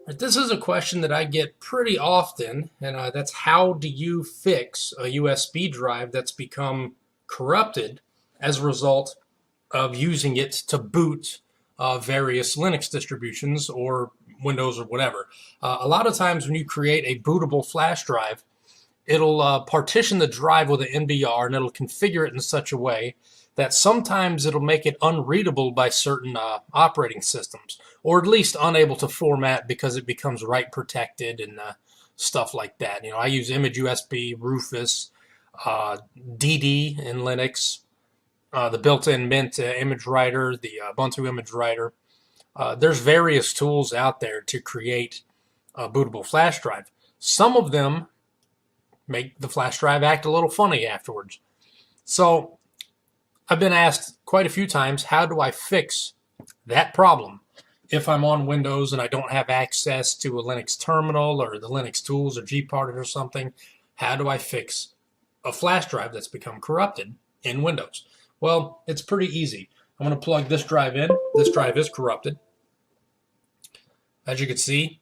This is a question that I get pretty often, and that's how do you fix a USB drive that's become corrupted as a result of using it to boot various Linux distributions or Windows or whatever. A lot of times when you create a bootable flash drive, it'll partition the drive with an NVR and it'll configure it in such a way that sometimes it'll make it unreadable by certain operating systems, or at least unable to format because it becomes write protected and stuff like that. I use Image USB, Rufus, DD in Linux, the built-in Mint image writer, the Ubuntu image writer. There's various tools out there to create a bootable flash drive. Some of them make the flash drive act a little funny afterwards. So I've been asked quite a few times, how do I fix that problem? If I'm on Windows and I don't have access to a Linux terminal or the Linux tools or gparted or something, how do I fix a flash drive that's become corrupted in Windows? Well, it's pretty easy. I'm going to plug this drive in. This drive is corrupted. As you can see,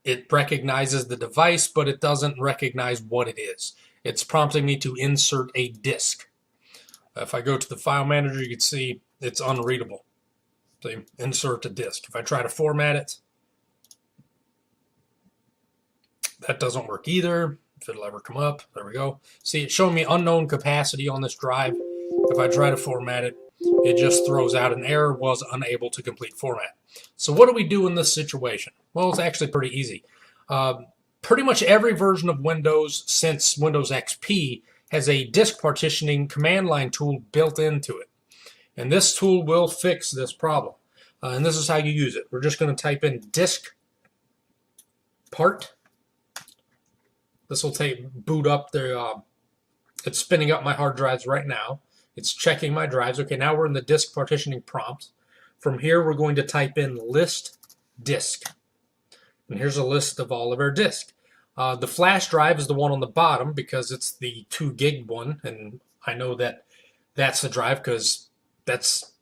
it recognizes the device, but it doesn't recognize what it is. It's prompting me to insert a disk. If I go to the file manager, you can see it's unreadable. So insert a disk. If I try to format it, that doesn't work either. If it'll ever come up, there we go. See, it's showing me unknown capacity on this drive. If I try to format it, it just throws out an error, was unable to complete format. So what do we do in this situation? Well, it's actually pretty easy. Pretty much every version of Windows since Windows XP has a disk partitioning command line tool built into it. And this tool will fix this problem. And this is how you use it. We're just going to type in disk part. This will boot up the, it's spinning up my hard drives right now. It's checking my drives. Okay, now we're in the disk partitioning prompt. From here, we're going to type in list disk. And here's a list of all of our disks. The flash drive is the one on the bottom because it's the 2 gig one, and I know that that's the drive because this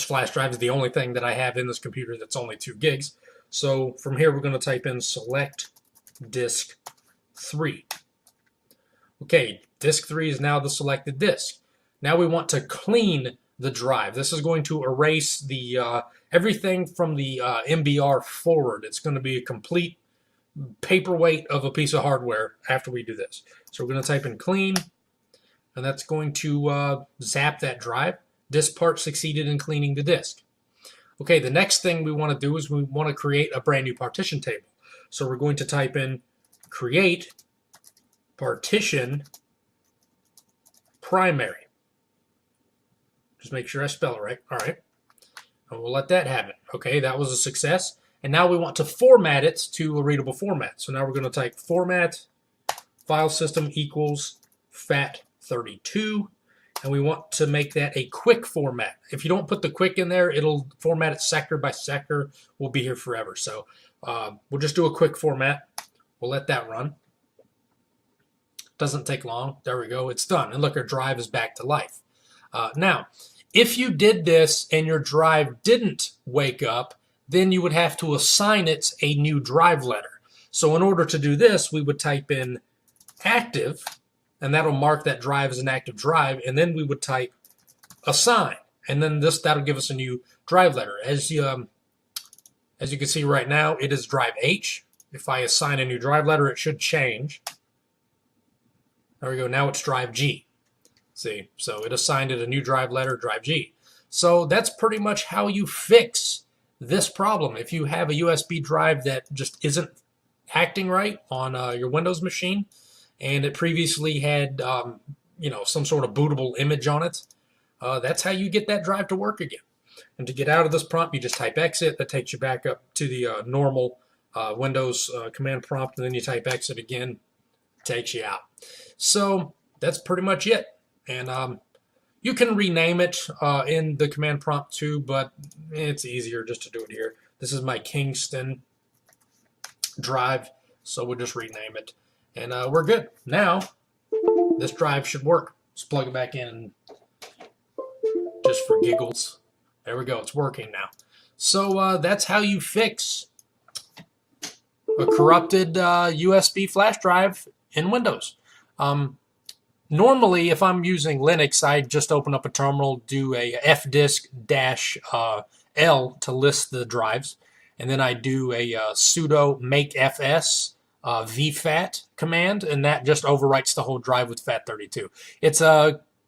flash drive is the only thing that I have in this computer that's only 2 gigs. So from here, we're going to type in select disk 3. Okay, disk 3 is now the selected disk. Now we want to clean the drive. This is going to erase the everything from the MBR forward. It's going to be a complete paperweight of a piece of hardware after we do this. So we're going to type in clean, and that's going to zap that drive. Disk part succeeded in cleaning the disk. Okay, the next thing we want to do is we want to create a brand new partition table. So we're going to type in create partition primary. Just make sure I spell it right. All right. And we'll let that happen. Okay, that was a success. And now we want to format it to a readable format. So now we're going to type format file system equals FAT32. And we want to make that a quick format. If you don't put the quick in there, it'll format it sector by sector. We'll be here forever. So we'll just do a quick format. We'll let that run. Doesn't take long. There we go. It's done. And look, our drive is back to life. Now, if you did this and your drive didn't wake up, then you would have to assign it a new drive letter. So in order to do this, we would type in active, and that'll mark that drive as an active drive, and then we would type assign, and then that'll give us a new drive letter. As you can see right now, it is drive H. If I assign a new drive letter, it should change. There we go. Now it's drive G. See, so it assigned it a new drive letter, drive G. So that's pretty much how you fix this problem. If you have a USB drive that just isn't acting right on your Windows machine, and it previously had some sort of bootable image on it, that's how you get that drive to work again. And to get out of this prompt, you just type exit. That takes you back up to the normal Windows command prompt, and then you type exit again. Takes you out. So that's pretty much it. And you can rename it in the command prompt too, but it's easier just to do it here. This is my Kingston drive, so we'll just rename it. And we're good. Now, this drive should work. Let's plug it back in just for giggles. There we go. It's working now. So that's how you fix a corrupted USB flash drive in Windows. Normally, if I'm using Linux, I just open up a terminal, do a fdisk-L to list the drives, and then I do a sudo makefs vfat command, and that just overwrites the whole drive with FAT32. It's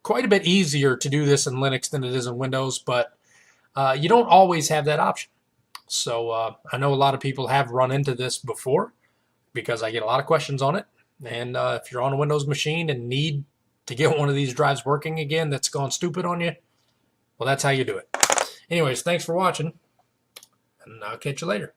quite a bit easier to do this in Linux than it is in Windows, but you don't always have that option. So I know a lot of people have run into this before because I get a lot of questions on it. And if you're on a Windows machine and need to get one of these drives working again that's gone stupid on you, well, that's how you do it. Anyways, thanks for watching, and I'll catch you later.